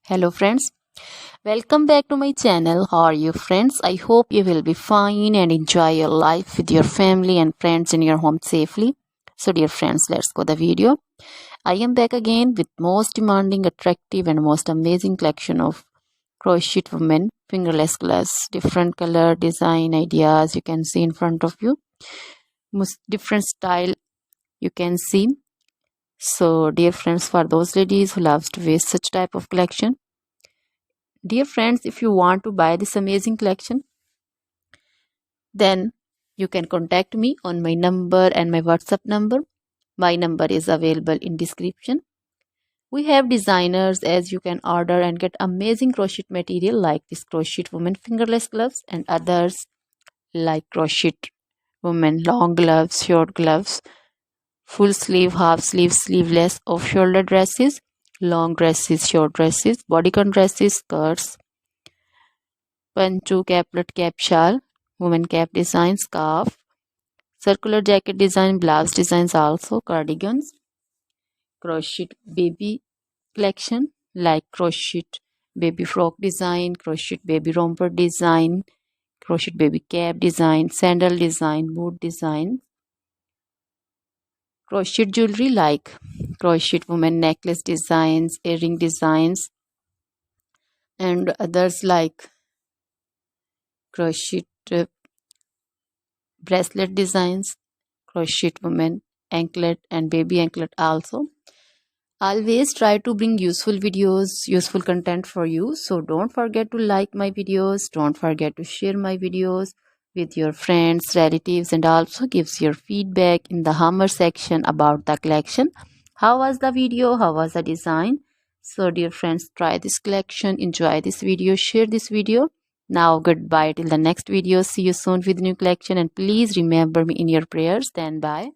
Hello friends, welcome back to my channel. How are you friends? I hope you will be fine and enjoy your life with your family and friends in your home safely. So dear friends, let's go the video. I am back again with most demanding, attractive and most amazing collection of crochet women fingerless gloves. Different color, design, ideas you can see in front of you. Most different style you can see. So dear friends, for those ladies who loves to wear such type of collection, dear friends, if you want to buy this amazing collection, then you can contact me on my number and my WhatsApp number. My number is available in description. We have designers as you can order and get amazing crochet material like this crochet woman fingerless gloves and others like crochet woman long gloves, short gloves, full sleeve, half sleeve, sleeveless, off shoulder dresses, long dresses, short dresses, bodycon dresses, skirts, pancho, caplet, cap shawl, woman cap design, scarf, circular jacket design, blouse designs, also cardigans, crochet baby collection like crochet baby frock design, crochet baby romper design, crochet baby cap design, sandal design, boot design, crochet jewelry like crochet woman necklace designs, earring designs, and others like crochet bracelet designs, crochet woman anklet and baby anklet also. Always try to bring useful videos, useful content for you. So don't forget to like my videos, don't forget to share my videos with your friends, relatives, and also gives your feedback in the hammer section about the collection. How was the video? How was the design? So dear friends, try this collection, enjoy this video, share this video. Now goodbye till the next video. See you soon with new collection, and please remember me in your prayers. Then bye.